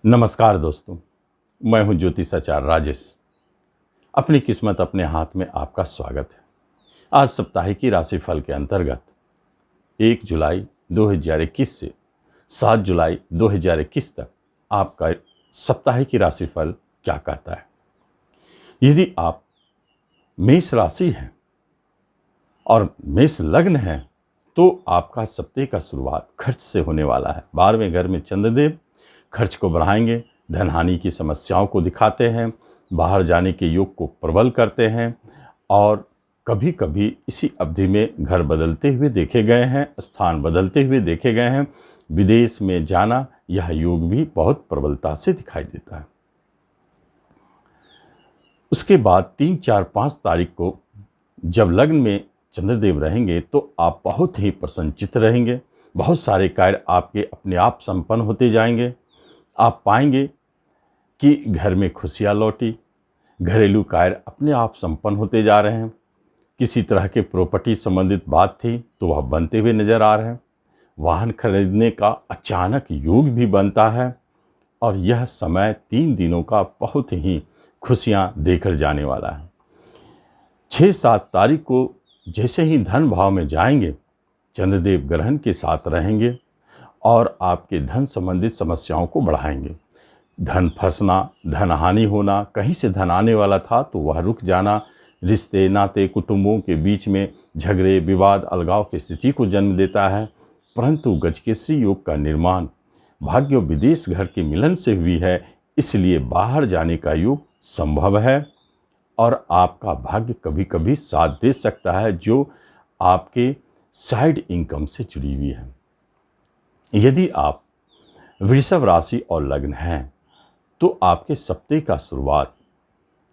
नमस्कार दोस्तों, मैं हूं ज्योतिषाचार्य राजेश। अपनी किस्मत अपने हाथ में आपका स्वागत है। आज साप्ताहिकी राशिफल के अंतर्गत 1 जुलाई 2021 से 7 जुलाई 2021 तक आपका साप्ताहिकी राशिफल क्या कहता है। यदि आप मेष राशि हैं और मेष लग्न है तो आपका सप्ताह का शुरुआत खर्च से होने वाला है। 12वें घर में चंद्रदेव खर्च को बढ़ाएंगे, धन हानि की समस्याओं को दिखाते हैं, बाहर जाने के योग को प्रबल करते हैं और कभी कभी इसी अवधि में घर बदलते हुए देखे गए हैं, स्थान बदलते हुए देखे गए हैं। विदेश में जाना यह योग भी बहुत प्रबलता से दिखाई देता है। उसके बाद 3, 4, 5 तारीख को जब लग्न में चंद्रदेव रहेंगे तो आप बहुत ही प्रसन्नचित्त रहेंगे। बहुत सारे कार्य आपके अपने आप संपन्न होते जाएंगे। आप पाएंगे कि घर में खुशियाँ लौटी, घरेलू कार्य अपने आप संपन्न होते जा रहे हैं। किसी तरह के प्रॉपर्टी संबंधित बात थी तो वह बनते हुए नजर आ रहे हैं। वाहन खरीदने का अचानक योग भी बनता है और यह समय 3 दिनों का बहुत ही खुशियाँ देकर जाने वाला है। 6, 7 तारीख को जैसे ही धन भाव में जाएंगे, चंद्रदेव ग्रहण के साथ रहेंगे और आपके धन संबंधित समस्याओं को बढ़ाएंगे। धन फंसना, धन हानि होना, कहीं से धन आने वाला था तो वह रुक जाना, रिश्ते नाते कुटुंबों के बीच में झगड़े विवाद अलगाव की स्थिति को जन्म देता है। परंतु गजकेसरी योग का निर्माण भाग्य विदेश घर के मिलन से हुई है, इसलिए बाहर जाने का योग संभव है और आपका भाग्य कभी कभी साथ दे सकता है जो आपके साइड इनकम से जुड़ी हुई है। यदि आप वृषभ राशि और लग्न हैं तो आपके सप्ताह का शुरुआत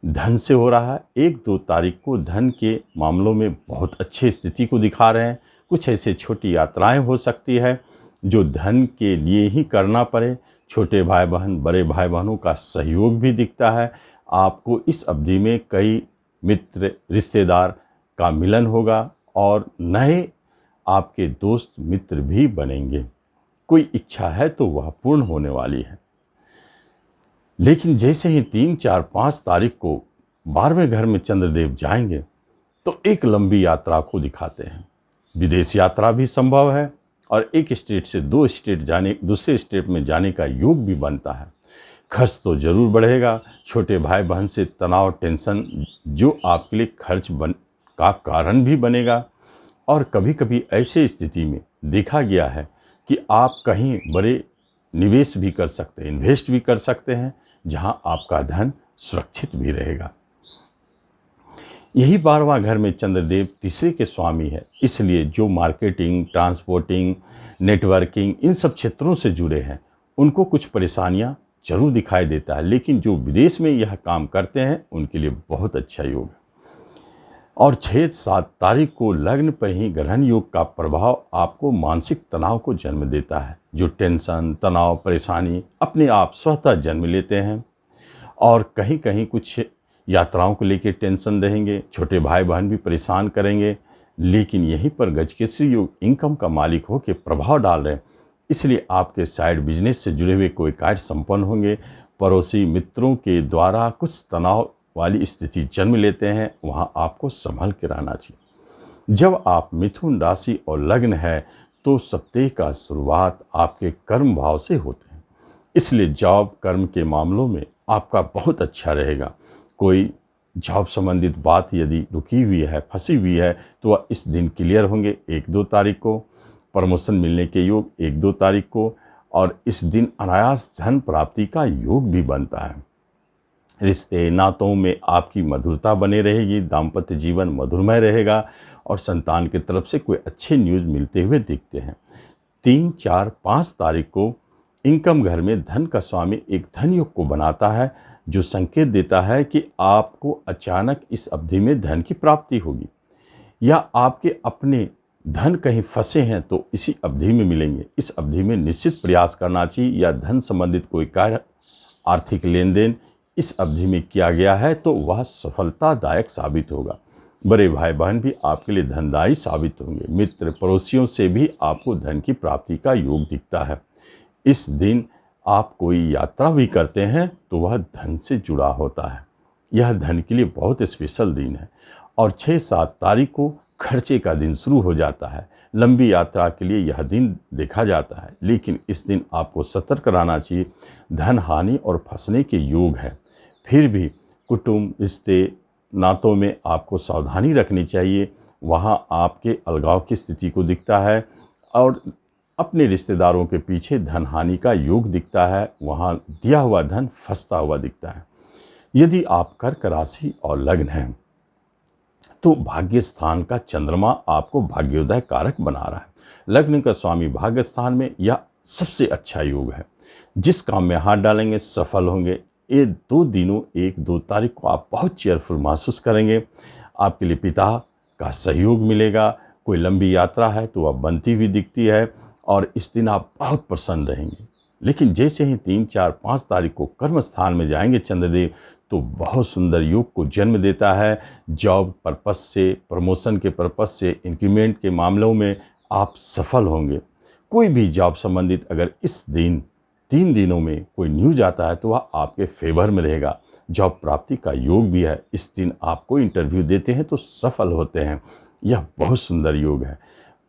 धन से हो रहा है। 1, 2 तारीख को धन के मामलों में बहुत अच्छी स्थिति को दिखा रहे हैं। कुछ ऐसे छोटी यात्राएं हो सकती है जो धन के लिए ही करना पड़े। छोटे भाई बहन, बड़े भाई बहनों का सहयोग भी दिखता है। आपको इस अवधि में कई मित्र रिश्तेदार का मिलन होगा और नए आपके दोस्त मित्र भी बनेंगे। कोई इच्छा है तो वह पूर्ण होने वाली है। लेकिन जैसे ही 3, 4, 5 तारीख को 12वें घर में चंद्रदेव जाएंगे तो एक लंबी यात्रा को दिखाते हैं। विदेश यात्रा भी संभव है और एक स्टेट से दूसरे स्टेट में जाने का योग भी बनता है। खर्च तो जरूर बढ़ेगा। छोटे भाई बहन से तनाव, टेंशन जो आपके लिए खर्च का कारण भी बनेगा और कभी कभी ऐसे स्थिति में देखा गया है कि आप कहीं बड़े निवेश भी कर सकते हैं, इन्वेस्ट भी कर सकते हैं, जहां आपका धन सुरक्षित भी रहेगा। यही 12वां घर में चंद्रदेव तीसरे के स्वामी है, इसलिए जो मार्केटिंग, ट्रांसपोर्टिंग, नेटवर्किंग इन सब क्षेत्रों से जुड़े हैं उनको कुछ परेशानियां जरूर दिखाई देता है। लेकिन जो विदेश में यह काम करते हैं उनके लिए बहुत अच्छा योग है। और 6, 7 तारीख को लग्न पर ही ग्रहण योग का प्रभाव आपको मानसिक तनाव को जन्म देता है। जो टेंशन, तनाव, परेशानी अपने आप स्वतः जन्म लेते हैं और कहीं कहीं कुछ यात्राओं को लेकर टेंशन रहेंगे। छोटे भाई बहन भी परेशान करेंगे। लेकिन यहीं पर गजकेसरी योग इनकम का मालिक होकर प्रभाव डाल रहे हैं, इसलिए आपके साइड बिजनेस से जुड़े हुए कोई कार्य संपन्न होंगे। पड़ोसी मित्रों के द्वारा कुछ तनाव वाली स्थिति जन्म लेते हैं, वहाँ आपको संभल के रहना चाहिए। जब आप मिथुन राशि और लग्न है तो सप्ताह का शुरुआत आपके कर्म भाव से होते हैं, इसलिए जॉब कर्म के मामलों में आपका बहुत अच्छा रहेगा। कोई जॉब संबंधित बात यदि रुकी हुई है, फंसी हुई है तो वह इस दिन क्लियर होंगे। 1, 2 तारीख को प्रमोशन मिलने के योग 1, 2 तारीख को, और इस दिन अनायास धन प्राप्ति का योग भी बनता है। रिश्ते नातों में आपकी मधुरता बने रहेगी, दाम्पत्य जीवन मधुरमय रहेगा और संतान की तरफ से कोई अच्छे न्यूज़ मिलते हुए दिखते हैं। 3, 4, 5 तारीख को इनकम घर में धन का स्वामी एक धन योग को बनाता है, जो संकेत देता है कि आपको अचानक इस अवधि में धन की प्राप्ति होगी या आपके अपने धन कहीं फंसे हैं तो इसी अवधि में मिलेंगे। इस अवधि में निश्चित प्रयास करना चाहिए या धन संबंधित कोई कार्य, आर्थिक लेन देन इस अवधि में किया गया है तो वह सफलतादायक साबित होगा। बड़े भाई बहन भी आपके लिए धनदायी साबित होंगे। मित्र पड़ोसियों से भी आपको धन की प्राप्ति का योग दिखता है। इस दिन आप कोई यात्रा भी करते हैं तो वह धन से जुड़ा होता है। यह धन के लिए बहुत स्पेशल दिन है। और 6-7 तारीख को खर्चे का दिन शुरू हो जाता है। लंबी यात्रा के लिए यह दिन देखा जाता है, लेकिन इस दिन आपको सतर्क रहना चाहिए। धन हानि और फंसने के योग है। फिर भी कुटुंब, रिश्ते, नातों में आपको सावधानी रखनी चाहिए। वहाँ आपके अलगाव की स्थिति को दिखता है और अपने रिश्तेदारों के पीछे धन हानि का योग दिखता है। वहाँ दिया हुआ धन फंसता हुआ दिखता है। यदि आप कर्क राशि और लग्न हैं तो भाग्य स्थान का चंद्रमा आपको भाग्योदय कारक बना रहा है। लग्न का स्वामी भाग्य स्थान में, यह सबसे अच्छा योग है। जिस काम में हाथ डालेंगे सफल होंगे। ये 2 दिनों 1-2 तारीख को आप बहुत चेयरफुल महसूस करेंगे। आपके लिए पिता का सहयोग मिलेगा। कोई लंबी यात्रा है तो वह बनती हुई दिखती है और इस दिन आप बहुत प्रसन्न रहेंगे। लेकिन जैसे ही 3-4-5 तारीख को कर्म स्थान में जाएंगे चंद्रदेव, तो बहुत सुंदर योग को जन्म देता है। जॉब पर्पस से, प्रमोशन के पर्पस से, इंक्रीमेंट के मामलों में आप सफल होंगे। कोई भी जॉब संबंधित अगर इस दिन 3 दिनों में कोई न्यूज आता है तो वह आपके फेवर में रहेगा। जॉब प्राप्ति का योग भी है। इस दिन आप कोई इंटरव्यू देते हैं तो सफल होते हैं। यह बहुत सुंदर योग है।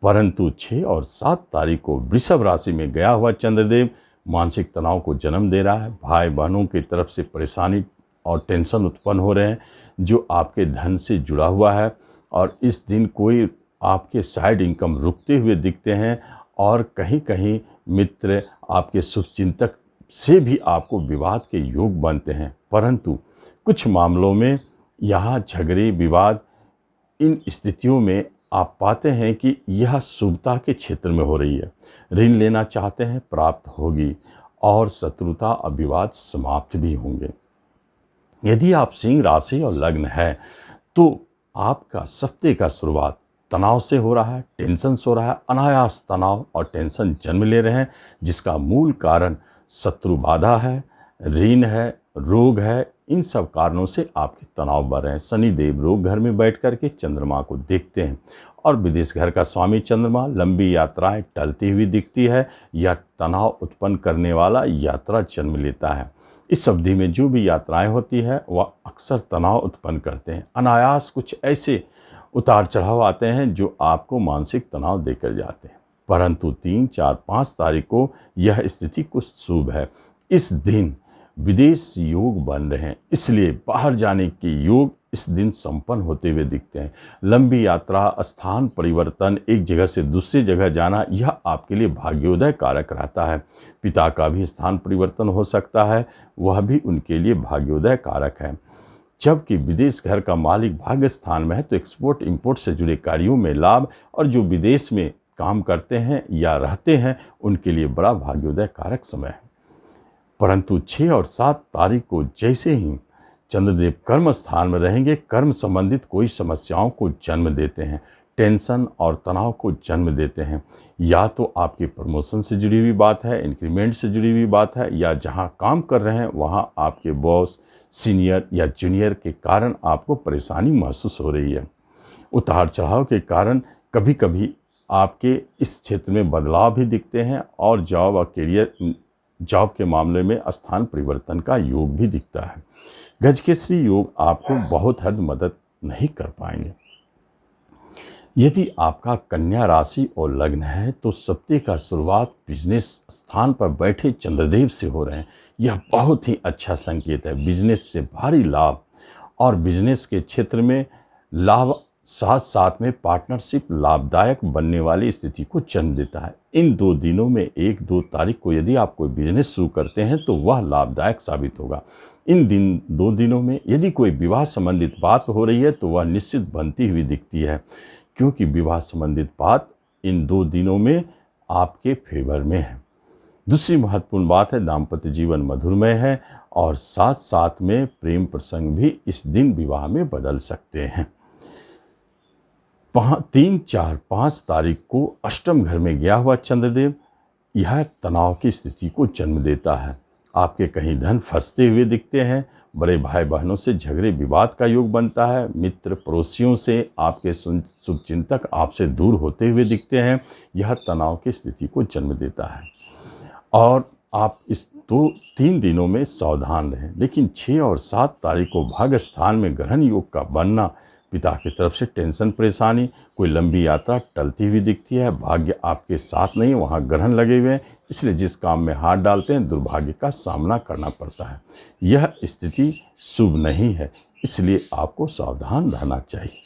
परंतु 6 और 7 तारीख को वृषभ राशि में गया हुआ चंद्रदेव मानसिक तनाव को जन्म दे रहा है। भाई बहनों की तरफ से परेशानी और टेंशन उत्पन्न हो रहे हैं जो आपके धन से जुड़ा हुआ है। और इस दिन कोई आपके साइड इनकम रुकते हुए दिखते हैं और कहीं कहीं मित्र, आपके शुभचिंतक से भी आपको विवाद के योग बनते हैं। परंतु कुछ मामलों में यहाँ झगड़े, विवाद, इन स्थितियों में आप पाते हैं कि यह शुभता के क्षेत्र में हो रही है। ऋण लेना चाहते हैं, प्राप्त होगी और शत्रुता और विवाद समाप्त भी होंगे। यदि आप सिंह राशि और लग्न है तो आपका सप्ताह का शुरुआत तनाव से हो रहा है, टेंशन से हो रहा है। अनायास तनाव और टेंशन जन्म ले रहे हैं, जिसका मूल कारण शत्रु बाधा है, ऋण है, रोग है। इन सब कारणों से आपके तनाव बढ़ रहे हैं। शनिदेव रोग घर में बैठ कर के चंद्रमा को देखते हैं और विदेश घर का स्वामी चंद्रमा लंबी यात्राएं टलती हुई दिखती है या तनाव उत्पन्न करने वाला यात्रा जन्म लेता है। इस अवधि में जो भी यात्राएं होती है वह अक्सर तनाव उत्पन्न करते हैं। अनायास कुछ ऐसे उतार चढ़ाव आते हैं जो आपको मानसिक तनाव देकर जाते हैं। परंतु 3-4-5 तारीख को यह स्थिति कुछ शुभ है। इस दिन विदेश योग बन रहे हैं, इसलिए बाहर जाने के योग इस दिन संपन्न होते हुए दिखते हैं। लंबी यात्रा, स्थान परिवर्तन, एक जगह से दूसरी जगह जाना, यह आपके लिए भाग्योदय कारक रहता है। पिता का भी स्थान परिवर्तन हो सकता है, वह भी उनके लिए भाग्योदय कारक है। जबकि विदेश घर का मालिक भाग्य स्थान में है तो एक्सपोर्ट इंपोर्ट से जुड़े कार्यों में लाभ, और जो विदेश में काम करते हैं या रहते हैं उनके लिए बड़ा भाग्योदय कारक समय है। परंतु 6 और 7 तारीख को जैसे ही चंद्रदेव कर्म स्थान में रहेंगे, कर्म संबंधित कोई समस्याओं को जन्म देते हैं, टेंशन और तनाव को जन्म देते हैं। या तो आपकी प्रमोशन से जुड़ी हुई बात है, इंक्रीमेंट से जुड़ी हुई बात है, या जहां काम कर रहे हैं वहां आपके बॉस, सीनियर या जूनियर के कारण आपको परेशानी महसूस हो रही है। उतार चढ़ाव के कारण कभी कभी आपके इस क्षेत्र में बदलाव भी दिखते हैं और जॉब और करियर, जॉब के मामले में स्थान परिवर्तन का योग भी दिखता है। गजकेसरी योग आपको बहुत हद मदद नहीं कर पाएंगे। यदि आपका कन्या राशि और लग्न है तो सप्ताह का शुरुआत बिजनेस स्थान पर बैठे चंद्रदेव से हो रहे हैं। यह बहुत ही अच्छा संकेत है। बिजनेस से भारी लाभ और बिजनेस के क्षेत्र में लाभ, साथ साथ में पार्टनरशिप लाभदायक बनने वाली स्थिति को जन्म देता है। इन 2 दिनों में 1-2 तारीख को यदि आप कोई बिजनेस शुरू करते हैं तो वह लाभदायक साबित होगा। इन 2 दिनों में यदि कोई विवाह संबंधित बात हो रही है तो वह निश्चित बनती हुई दिखती है, क्योंकि विवाह संबंधित बात इन 2 दिनों में आपके फेवर में है। दूसरी महत्वपूर्ण बात है दाम्पत्य जीवन मधुरमय है और साथ साथ में प्रेम प्रसंग भी इस दिन विवाह में बदल सकते हैं। 3-4-5 तारीख को अष्टम घर में गया हुआ चंद्रदेव यह तनाव की स्थिति को जन्म देता है। आपके कहीं धन फंसते हुए दिखते हैं। बड़े भाई बहनों से झगड़े विवाद का योग बनता है। मित्र पड़ोसियों से आपके शुभचिंतक आपसे दूर होते हुए दिखते हैं। यह तनाव की स्थिति को जन्म देता है और आप इस तो 3 दिनों में सावधान रहें। लेकिन 6 और 7 तारीख को भाग्य स्थान में ग्रहण योग का बनना, पिता की तरफ से टेंशन परेशानी, कोई लंबी यात्रा टलती हुई दिखती है, भाग्य आपके साथ नहीं, वहाँ ग्रहण लगे हुए हैं, इसलिए जिस काम में हाथ डालते हैं दुर्भाग्य का सामना करना पड़ता है। यह स्थिति शुभ नहीं है, इसलिए आपको सावधान रहना चाहिए।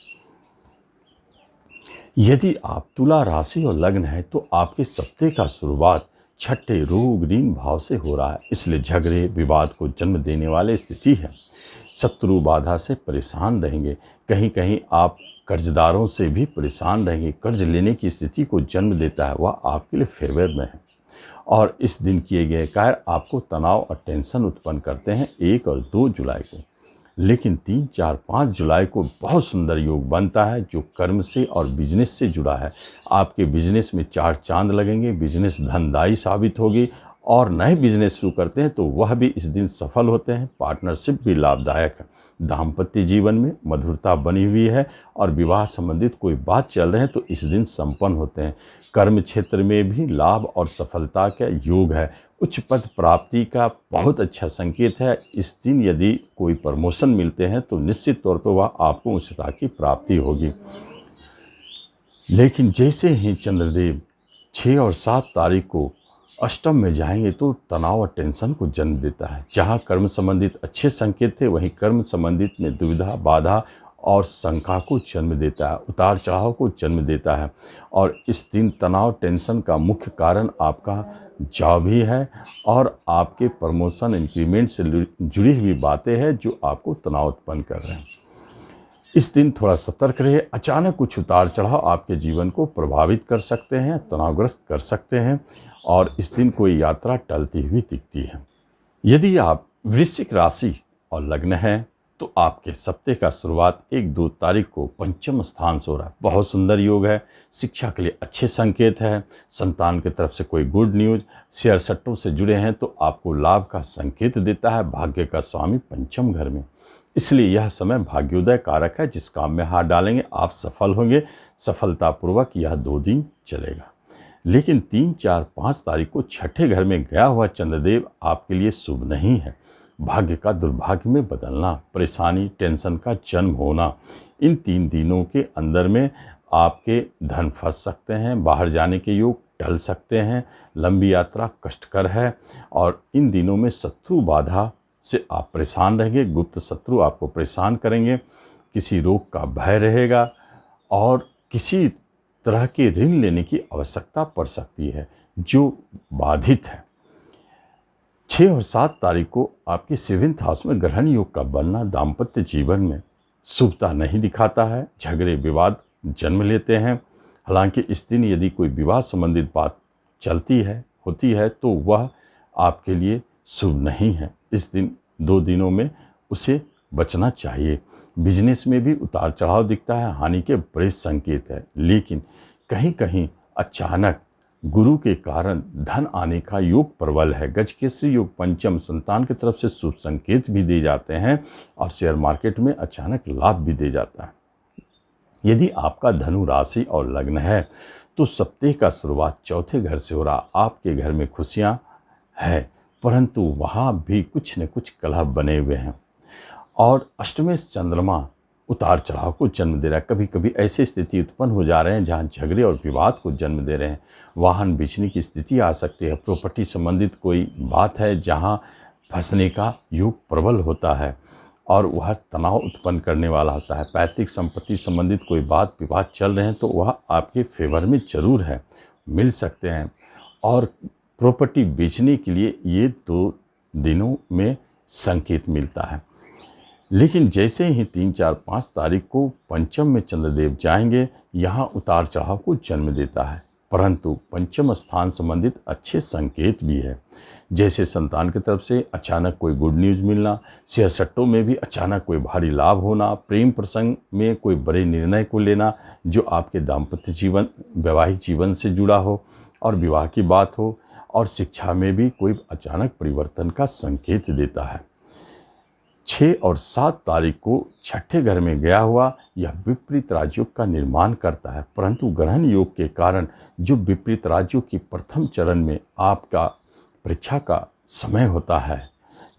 यदि आप तुला राशि और लग्न है तो आपके सप्ताह का शुरुआत छठे रोग ऋण भाव से हो रहा है, इसलिए झगड़े विवाद को जन्म देने वाली स्थिति है। शत्रु बाधा से परेशान रहेंगे, कहीं कहीं आप कर्जदारों से भी परेशान रहेंगे। कर्ज लेने की स्थिति को जन्म देता है, वह आपके लिए फेवर में है। और इस दिन किए गए कार्य आपको तनाव और टेंशन उत्पन्न करते हैं 1 और 2 जुलाई को। लेकिन 3, 4, 5 जुलाई को बहुत सुंदर योग बनता है जो कर्म से और बिजनेस से जुड़ा है। आपके बिजनेस में 4 चांद लगेंगे, बिजनेस धनदायी साबित होगी और नए बिजनेस शुरू करते हैं तो वह भी इस दिन सफल होते हैं। पार्टनरशिप भी लाभदायक है। दाम्पत्य जीवन में मधुरता बनी हुई है और विवाह संबंधित कोई बात चल रहे हैं तो इस दिन संपन्न होते हैं। कर्म क्षेत्र में भी लाभ और सफलता का योग है। उच्च पद प्राप्ति का बहुत अच्छा संकेत है। इस दिन यदि कोई प्रमोशन मिलते हैं तो निश्चित तौर पर वह आपको उच्चता की प्राप्ति होगी। लेकिन जैसे ही चंद्रदेव 6 और 7 तारीख को अष्टम में जाएंगे तो तनाव और टेंशन को जन्म देता है। जहाँ कर्म संबंधित अच्छे संकेत थे वहीं कर्म संबंधित में दुविधा, बाधा और शंका को जन्म देता है, उतार चढ़ाव को जन्म देता है। और इस दिन तनाव टेंशन का मुख्य कारण आपका जॉब ही है और आपके प्रमोशन इंक्रीमेंट से जुड़ी हुई बातें हैं जो आपको तनाव उत्पन्न कर रहे हैं। इस दिन थोड़ा सतर्क रहिए। अचानक कुछ उतार चढ़ाव आपके जीवन को प्रभावित कर सकते हैं, तनावग्रस्त कर सकते हैं और इस दिन कोई यात्रा टलती हुई दिखती है। यदि आप वृश्चिक राशि और लग्न है तो आपके सप्ताह का शुरुआत 1-2 तारीख को पंचम स्थान से हो रहा है। बहुत सुंदर योग है। शिक्षा के लिए अच्छे संकेत है। संतान की तरफ से कोई गुड न्यूज, शेयर सट्टों से जुड़े हैं तो आपको लाभ का संकेत देता है। भाग्य का स्वामी पंचम घर में, इसलिए यह समय भाग्योदय कारक है। जिस काम में हाथ डालेंगे आप सफल होंगे। सफलतापूर्वक यह 2 दिन चलेगा। लेकिन 3, 4, 5 तारीख को छठे घर में गया हुआ चंद्रदेव आपके लिए शुभ नहीं है। भाग्य का दुर्भाग्य में बदलना, परेशानी, टेंशन का जन्म होना, इन 3 दिनों के अंदर में आपके धन फंस सकते हैं, बाहर जाने के योग टल सकते हैं, लंबी यात्रा कष्टकर है और इन दिनों में शत्रु बाधा से आप परेशान रहेंगे। गुप्त शत्रु आपको परेशान करेंगे, किसी रोग का भय रहेगा और किसी तरह के ऋण लेने की आवश्यकता पड़ सकती है जो बाधित है। 6 और 7 तारीख को आपके 7th हाउस में ग्रहण योग का बनना दाम्पत्य जीवन में शुभता नहीं दिखाता है। झगड़े विवाद जन्म लेते हैं। हालांकि इस दिन यदि कोई विवाह संबंधित बात चलती है, होती है तो वह आपके लिए शुभ नहीं है। इस दिन 2 दिनों में उसे बचना चाहिए। बिजनेस में भी उतार चढ़ाव दिखता है, हानि के बड़े संकेत है। लेकिन कहीं कहीं अचानक गुरु के कारण धन आने का योग प्रबल है। गजकेसरी योग पंचम, संतान की तरफ से शुभ संकेत भी दे जाते हैं और शेयर मार्केट में अचानक लाभ भी दे जाता है। यदि आपका धनु राशि और लग्न है तो सप्ताह का शुरुआत चौथे घर से हो रहा। आपके घर में खुशियां है परंतु वहाँ भी कुछ न कुछ कलह बने हुए हैं और अष्टमेश चंद्रमा उतार चढ़ाव को जन्म दे रहा है। कभी कभी ऐसी स्थिति उत्पन्न हो जा रहे हैं जहाँ झगड़े और विवाद को जन्म दे रहे हैं। वाहन बेचने की स्थिति आ सकती है। प्रॉपर्टी संबंधित कोई बात है जहाँ फंसने का योग प्रबल होता है और वह तनाव उत्पन्न करने वाला होता है। पैतृक संपत्ति संबंधित कोई बात विवाद चल रहे हैं तो वह आपके फेवर में जरूर है, मिल सकते हैं। और प्रॉपर्टी बेचने के लिए ये 2 दिनों में संकेत मिलता है। लेकिन जैसे ही 3, 4, 5 तारीख को पंचम में चंद्रदेव जाएंगे, यहाँ उतार चढ़ाव को जन्म देता है। परंतु पंचम स्थान संबंधित अच्छे संकेत भी है। जैसे संतान की तरफ से अचानक कोई गुड न्यूज़ मिलना, शेयर सट्टों में भी अचानक कोई भारी लाभ होना, प्रेम प्रसंग में कोई बड़े निर्णय को लेना जो आपके दाम्पत्य जीवन, वैवाहिक जीवन से जुड़ा हो और विवाह की बात हो, और शिक्षा में भी कोई अचानक परिवर्तन का संकेत देता है। 6 और 7 तारीख को छठे घर में गया हुआ यह विपरीत राजयोग का निर्माण करता है। परंतु ग्रहण योग के कारण जो विपरीत राजयोग की प्रथम चरण में आपका परीक्षा का समय होता है।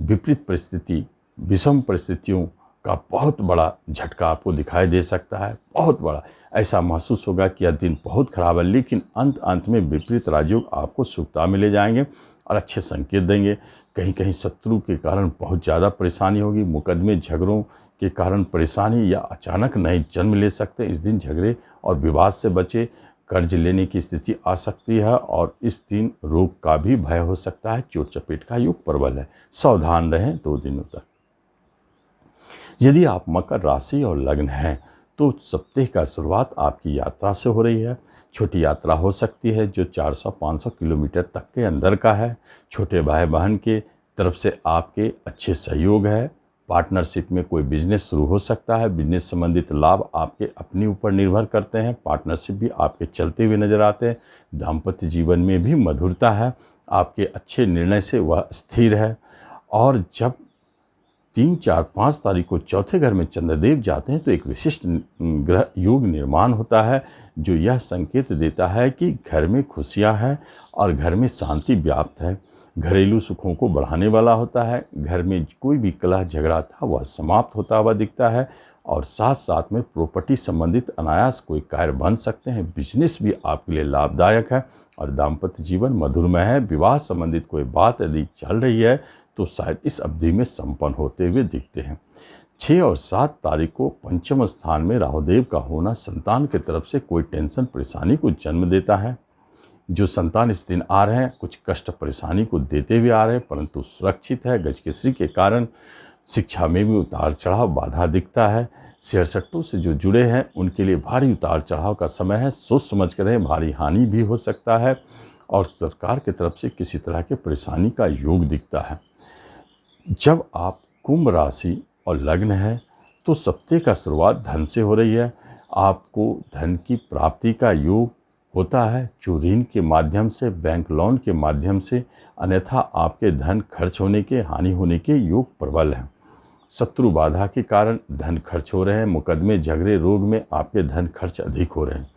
विपरीत परिस्थिति, विषम परिस्थितियों का बहुत बड़ा झटका आपको दिखाई दे सकता है, बहुत बड़ा। ऐसा महसूस होगा कि यह दिन बहुत खराब है, लेकिन अंत में विपरीत राजयोग आपको शुभता में ले जाएंगे और अच्छे संकेत देंगे। कहीं कहीं शत्रु के कारण बहुत ज़्यादा परेशानी होगी, मुकदमे झगड़ों के कारण परेशानी या अचानक नए जन्म ले सकते हैं। इस दिन झगड़े और विवाद से बचे, कर्ज लेने की स्थिति आ सकती है और इस दिन रोग का भी भय हो सकता है। चोट चपेट का योग प्रबल है, सावधान रहें 2 दिनों तक। यदि आप मकर राशि और लग्न हैं तो सप्ताह का शुरुआत आपकी यात्रा से हो रही है। छोटी यात्रा हो सकती है जो 400-500 किलोमीटर तक के अंदर का है। छोटे भाई बहन के तरफ से आपके अच्छे सहयोग है। पार्टनरशिप में कोई बिजनेस शुरू हो सकता है। बिजनेस संबंधित लाभ आपके अपने ऊपर निर्भर करते हैं। पार्टनरशिप भी आपके चलते हुए नजर आते हैं। दाम्पत्य जीवन में भी मधुरता है। आपके अच्छे निर्णय से वह स्थिर है। और जब 3, 4, 5 तारीख को चौथे घर में चंद्रदेव जाते हैं तो एक विशिष्ट ग्रह योग निर्माण होता है, जो यह संकेत देता है कि घर में खुशियां हैं और घर में शांति व्याप्त है। घरेलू सुखों को बढ़ाने वाला होता है। घर में कोई भी कलह झगड़ा था वह समाप्त होता हुआ दिखता है। और साथ साथ में प्रॉपर्टी संबंधित अनायास कोई कार्य बन सकते हैं। बिजनेस भी आपके लिए लाभदायक है और दाम्पत्य जीवन मधुरमय है। विवाह संबंधित कोई बात यदि चल रही है तो शायद इस अवधि में संपन्न होते हुए दिखते हैं। 6 और 7 तारीख को पंचम स्थान में राहुदेव का होना संतान की तरफ से कोई टेंशन परेशानी को जन्म देता है। जो संतान इस दिन आ रहे हैं कुछ कष्ट परेशानी को देते हुए आ रहे हैं, परंतु सुरक्षित है। गजकेसरी के कारण शिक्षा में भी उतार चढ़ाव बाधा दिखता है। शेयर सट्टों से जो जुड़े हैं उनके लिए भारी उतार चढ़ाव का समय है। सोच समझ कर भारी हानि भी हो सकता है और सरकार की तरफ से किसी तरह के परेशानी का योग दिखता है। जब आप कुंभ राशि और लग्न है तो सप्ताह का शुरुआत धन से हो रही है। आपको धन की प्राप्ति का योग होता है, जो ऋण के माध्यम से, बैंक लोन के माध्यम से, अन्यथा आपके धन खर्च होने के, हानि होने के योग प्रबल हैं। शत्रु बाधा के कारण धन खर्च हो रहे हैं। मुकदमे झगड़े रोग में आपके धन खर्च अधिक हो रहे हैं।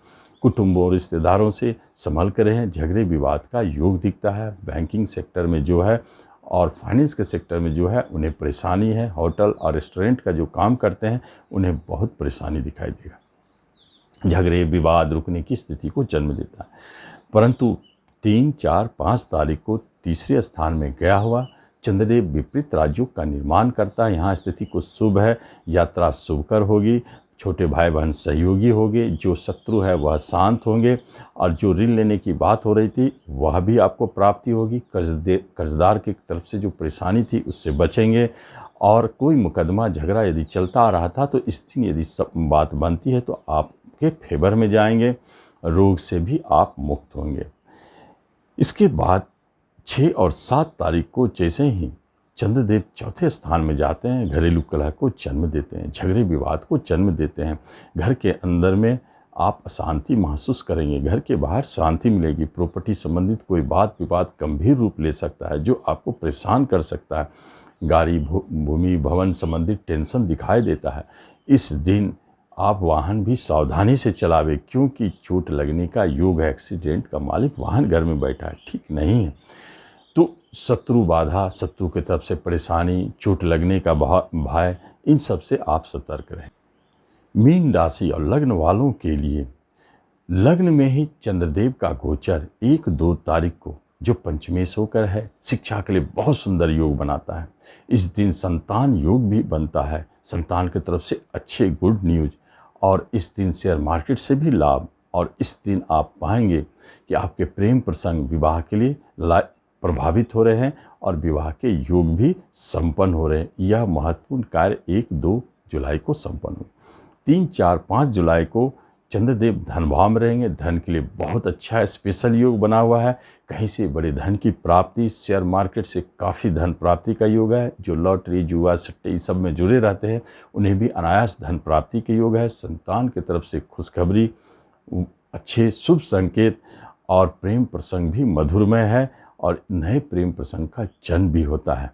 कुटुंब और रिश्तेदारों से संभल कर रहें। झगड़े विवाद का योग दिखता है। बैंकिंग सेक्टर में जो है और फाइनेंस के सेक्टर में जो है उन्हें परेशानी है। होटल और रेस्टोरेंट का जो काम करते हैं उन्हें बहुत परेशानी दिखाई देगा। झगड़े विवाद रुकने की स्थिति को जन्म देता है। परंतु 3, 4, 5 तारीख को तीसरे स्थान में गया हुआ चंद्रदेव विपरीत राजयोग का निर्माण करता है। यहाँ स्थिति को शुभ है। यात्रा शुभकर होगी। छोटे भाई बहन सहयोगी होंगे। जो शत्रु है वह शांत होंगे और जो ऋण लेने की बात हो रही थी वह भी आपको प्राप्ति होगी। कर्जदार की तरफ से जो परेशानी थी उससे बचेंगे। और कोई मुकदमा झगड़ा यदि चलता आ रहा था तो इस दिन यदि सब बात बनती है तो आपके फेवर में जाएंगे। रोग से भी आप मुक्त होंगे। इसके बाद 6 और 7 तारीख को जैसे ही चंद्रदेव चौथे स्थान में जाते हैं, घरेलू कलह को जन्म देते हैं, झगड़े विवाद को जन्म देते हैं। घर के अंदर में आप अशांति महसूस करेंगे, घर के बाहर शांति मिलेगी। प्रॉपर्टी संबंधित कोई बात विवाद गंभीर रूप ले सकता है जो आपको परेशान कर सकता है। गाड़ी भूमि भवन संबंधित टेंशन दिखाई देता है। इस दिन आप वाहन भी सावधानी से चलावे, क्योंकि चोट लगने का योग है। एक्सीडेंट का मालिक वाहन घर में बैठा है, ठीक नहीं है। तो शत्रु बाधा, शत्रु की तरफ से परेशानी, चोट लगने का भय, इन सब से आप सतर्क रहें। मीन राशि और लग्न वालों के लिए लग्न में ही चंद्रदेव का गोचर 1-2 तारीख को जो पंचमेश होकर है शिक्षा के लिए बहुत सुंदर योग बनाता है। इस दिन संतान योग भी बनता है। संतान की तरफ से अच्छे गुड न्यूज और इस दिन शेयर मार्केट से भी लाभ। और इस दिन आप पाएंगे कि आपके प्रेम प्रसंग विवाह के लिए प्रभावित हो रहे हैं और विवाह के योग भी संपन्न हो रहे हैं। यह महत्वपूर्ण कार्य 1-2 जुलाई को संपन्न हो। 3, 4, 5 जुलाई को चंद्रदेव धन भाव में रहेंगे। धन के लिए बहुत अच्छा है, स्पेशल योग बना हुआ है। कहीं से बड़े धन की प्राप्ति, शेयर मार्केट से काफ़ी धन प्राप्ति का योग है। जो लॉटरी जुआ सट्टे इस सब में जुड़े रहते हैं उन्हें भी अनायास धन प्राप्ति के योग है। संतान की तरफ से खुशखबरी, अच्छे शुभ संकेत और प्रेम प्रसंग भी मधुरमय है और नए प्रेम प्रसंग का जन्म भी होता है।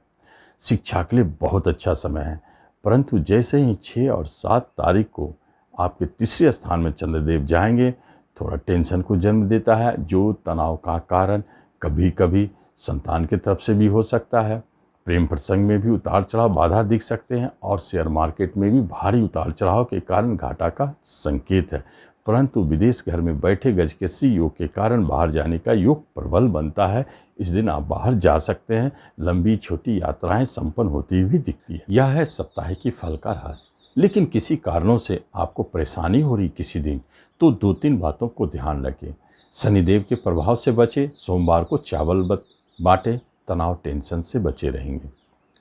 शिक्षा के लिए बहुत अच्छा समय है। परंतु जैसे ही 6 और 7 तारीख को आपके तीसरे स्थान में चंद्रदेव जाएंगे, थोड़ा टेंशन को जन्म देता है, जो तनाव का कारण कभी कभी संतान की तरफ से भी हो सकता है। प्रेम प्रसंग में भी उतार चढ़ाव बाधा दिख सकते हैं और शेयर मार्केट में भी भारी उतार चढ़ाव के कारण घाटा का संकेत है। परंतु विदेश घर में बैठे गजकेसरी योग के कारण बाहर जाने का योग प्रबल बनता है। इस दिन आप बाहर जा सकते हैं। लंबी छोटी यात्राएं संपन्न होती हुई दिखती है। यह है सप्ताह की फल का राशि। लेकिन किसी कारणों से आपको परेशानी हो रही किसी दिन, तो 2-3 बातों को ध्यान रखें। शनिदेव के प्रभाव से बचे। सोमवार को चावल बांटे। तनाव टेंशन से बचे रहेंगे।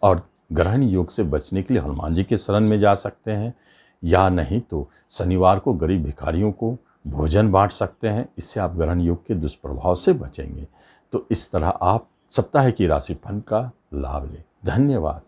और ग्रहण योग से बचने के लिए हनुमान जी के शरण में जा सकते हैं, या नहीं तो शनिवार को गरीब भिखारियों को भोजन बांट सकते हैं। इससे आप ग्रहण योग के दुष्प्रभाव से बचेंगे। तो इस तरह आप सप्ताह की राशिफल का लाभ लें। धन्यवाद।